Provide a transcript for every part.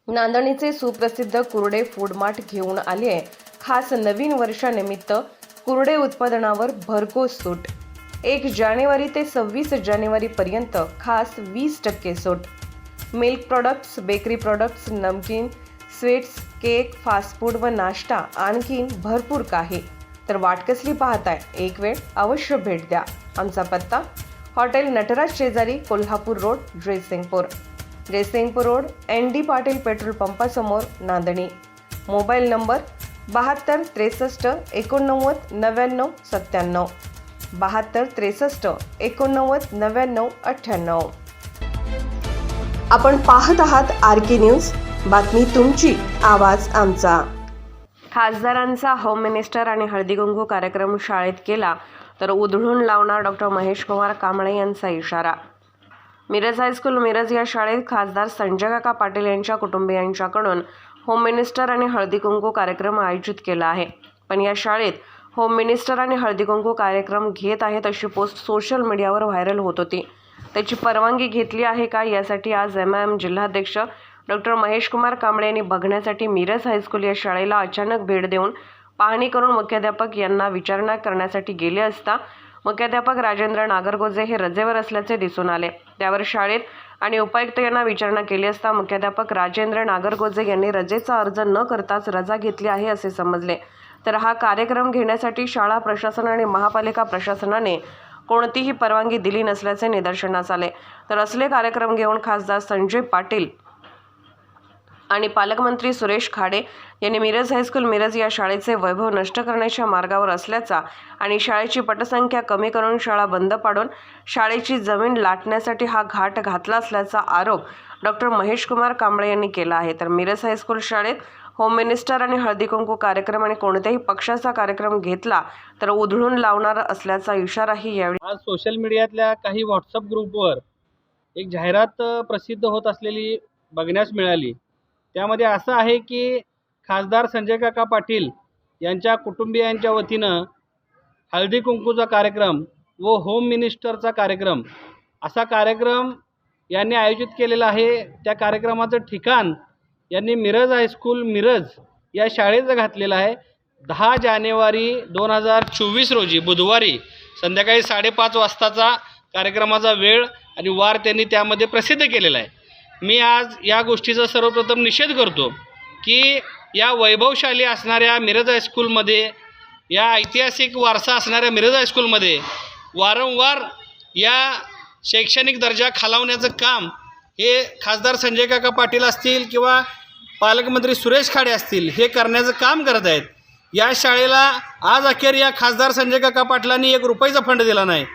नांदणीचे सुप्रसिद्ध कुर्डे food mart घेऊन आले आहे खास नवीन वर्षानिमित्त कुर्डे उत्पादनावर भरघोस सूट। 1 जानेवारी ते 26 जानेवारी पर्यंत खास 20% सूट। मिल्क प्रोडक्ट्स, बेकरी प्रोडक्ट्स, नमकीन, स्वीट्स, केक, फास्ट फूड व नाश्ता आणखीन भरपूर काही। तर वाट कसली पाहताय? एक वेळ अवश्य भेट द्या। आमचा पत्ता हॉटेल नटराज शेजारी, Kolhapur road, Jaysingpur road, ND Patil petrol पंपासमोर, नांदणी। Mobile number 72 63 89 99 97, 72 63 89 99 98। आपण पाहत आहात RK न्यूज, बातमी तुमची, आवाज आमचा। खासदारांचा होम मिनिस्टर आणि हळदीकुंकू कार्यक्रम शाळेत केला तर उधळून लावणार डॉक्टर महेश कुमार कांबळे यांचा इशारा। मिरज हायस्कूल मिरज या शाळेत खासदार संजय काका पाटील यांच्या कुटुंबियांच्याकडून होम मिनिस्टर आणि हळदीकुंकू कार्यक्रम आयोजित केला आहे। पण या शाळेत होम मिनिस्टर आणि हळदीकुंकू कार्यक्रम घेत आहेत अशी पोस्ट सोशल मीडियावर व्हायरल होत होती। त्याची परवानगी घेतली आहे का यासाठी आज MIM जिल्हाध्यक्ष डॉक्टर महेश कुमार कांबळे यांनी बघण्यासाठी मिरज हायस्कूल या शाळेला अचानक भेट देऊन पाहणी करून मुख्याध्यापक यांना विचारणा करण्यासाठी गेले असता मुख्याध्यापक राजेंद्र नागरगोजे हे रजेवर असल्याचे दिसून आले। त्यावर शाळेत आणि उपायुक्त यांना विचारणा केली असता मुख्याध्यापक राजेंद्र नागरगोजे यांनी रजेचा अर्ज न करताच रजा घेतली आहे असे समजले। तर हा कार्यक्रम घेण्यासाठी शाळा प्रशासन आणि महापालिका प्रशासनाने कोणतीही परवानगी दिली नसल्याचे निदर्शनास आले। तर असले कार्यक्रम घेऊन खासदार संजय पाटील आणि पालकमंत्री सुरेश खाडे यांनी मिरज हायस्कूल मिरज या शाळेचे वैभव नष्ट करण्याच्या मार्गावर असल्याचा आणि शाळेची पटसंख्या कमी करून शाळा बंद पाडून शाळेची जमीन लाटण्यासाठी हा घाट घातला असल्याचा आरोप डॉक्टर महेश कुमार कांबळे यांनी केला आहे। तर मिरज हायस्कूल शाळेत होम मिनिस्टर आणि हळदीकुंकू कार्यक्रम आणि कोणत्याही पक्षाचा कार्यक्रम घेतला तर उधळून लावणार असल्याचा इशाराही यावेळी आज सोशल मीडियातल्या काही व्हॉट्सअप ग्रुपवर एक जाहिरात प्रसिद्ध होत असलेली बघण्यास मिळाली। त्यामध्ये असं आहे की खासदार संजय काका पाटील यांच्या कुटुंबियांच्या वतीनं हळदी कुंकूचा कार्यक्रम व होम मिनिस्टरचा कार्यक्रम असा कार्यक्रम यांनी आयोजित केलेला आहे। त्या कार्यक्रमाचं ठिकाण यांनी मिरज हायस्कूल मिरज या शाळेचं घातलेलं आहे। 10 जानेवारी 2024 रोजी बुधवारी संध्याकाळी 5:30 वाजताचा कार्यक्रमाचा वेळ आणि वार त्यांनी त्यामध्ये प्रसिद्ध केलेला आहे। मी आज या गोष्टीचा सर्वप्रथम निषेध करतो की या वैभवशाली असणाऱ्या मिरज हायस्कूलमध्ये, या ऐतिहासिक वारसा असणाऱ्या मिरज हायस्कूलमध्ये वारंवार या शैक्षणिक दर्जा खालावण्याचं काम हे खासदार संजय काका पाटील असतील किंवा पालकमंत्री सुरेश खाडे असतील हे करण्याचं काम करत आहेत। या शाळेला आज अखेर या खासदार संजय काका पाटलांनी 1 रुपयाचा फंड दिला नाही,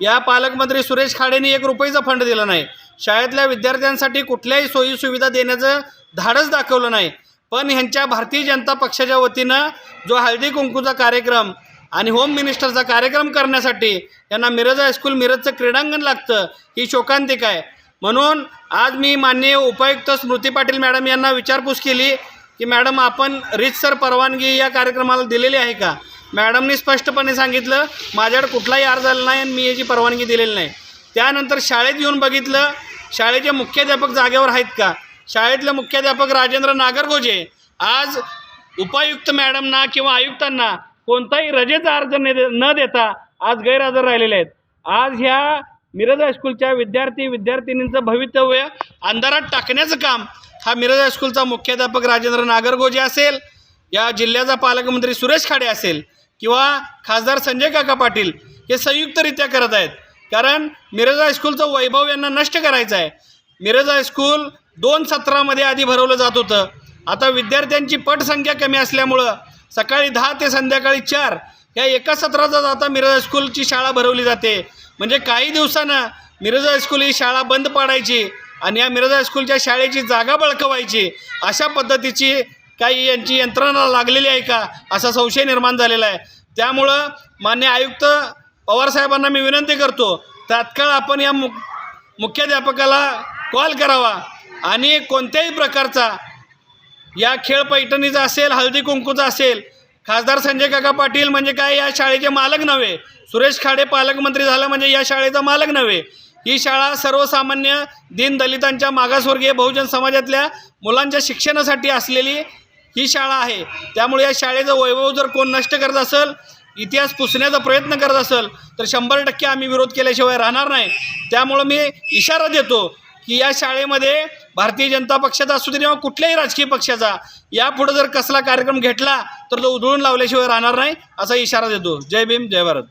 या पालकमंत्री सुरेश खाडेंनी 1 रुपयाचा फंड दिला नाही, शाळेतल्या विद्यार्थ्यांसाठी कुठल्याही सोयीसुविधा देण्याचं धाडस दाखवलं नाही। पण ह्यांच्या भारतीय जनता पक्षाच्या वतीनं जो हळदी कुंकूचा कार्यक्रम आणि होम मिनिस्टरचा कार्यक्रम करण्यासाठी यांना मिरज हायस्कूल मिरजचं क्रीडांगण लागतं, ही शोकांतिका आहे। म्हणून आज मी माननीय उपायुक्त स्मृती पाटील मॅडम यांना विचारपूस केली की मॅडम आपण रीतसर परवानगी या कार्यक्रमाला दिलेली आहे का? मॅडमनी स्पष्टपणे सांगितलं माझ्याकडे कुठलाही अर्ज आला नाही आणि मी याची परवानगी दिलेली नाही। त्यानंतर शाळेत येऊन बघितलं, शाळेचे मुख्याध्यापक जागेवर आहेत का? शाळेतले मुख्याध्यापक राजेंद्र नागरगोजे आज उपायुक्त मॅडमना किंवा आयुक्तांना कोणताही रजेचा अर्ज न देता आज गैरहजर राहिलेले आहेत। आज ह्या मिरज हायस्कूलच्या विद्यार्थिनींचं भवितव्य अंधारात टाकण्याचं काम हा मिरज हायस्कूलचा मुख्याध्यापक राजेंद्र नागरगोजे असेल, या जिल्ह्याचा पालकमंत्री सुरेश खाडे असेल किंवा खासदार संजय काका पाटील हे संयुक्तरित्या करत आहेत। कारण मिरज हायस्कूलचं वैभव यांना नष्ट करायचं आहे। मिरज हायस्कूल 2 सत्रामध्ये आधी भरवलं जात होतं, आता विद्यार्थ्यांची पटसंख्या कमी असल्यामुळं सकाळी 10 ते संध्याकाळी 4 या एका सत्रात आता मिरज हायस्कूलची शाळा भरवली जाते। म्हणजे काही दिवसानं मिरज हायस्कूल ही शाळा बंद पाडायची आणि या मिरज हायस्कूलच्या शाळेची जागा बळकवायची अशा पद्धतीची काही यांची यंत्रणा लागलेली आहे का असा संशय निर्माण झालेला आहे। त्यामुळं माननीय आयुक्त पवारसाहेबांना मी विनंती करतो, तात्काळ आपण या मुख्याध्यापकाला कॉल करावा आणि कोणत्याही प्रकारचा या खेळ पैठणीचा असेल, हळदी कुंकूचा असेल, खासदार संजय काका पाटील म्हणजे काय या शाळेचे मालक नव्हे, सुरेश खाडे पालकमंत्री झाला म्हणजे या शाळेचा मालक नव्हे, ही शाळा सर्वसामान्य दीनदलितांच्या मागासवर्गीय बहुजन समाजातल्या मुलांच्या शिक्षणासाठी असलेली ही शाळा आहे. त्यामुळे या शाळेचं वैभव जर कोण नष्ट करत असेल, इतिहास पुसण्याचा प्रयत्न करत असेल तर 100% आम्ही विरोध केल्याशिवाय राहणार नाही. त्यामुळं मी इशारा देतो की या शाळेमध्ये भारतीय जनता पक्षाचा असू दे किंवा कुठल्याही राजकीय पक्षाचा यापुढे जर कसला कार्यक्रम घेतला तर तो उधळून लावल्याशिवाय राहणार नाही असा इशारा देतो. जय भीम, जय भारत.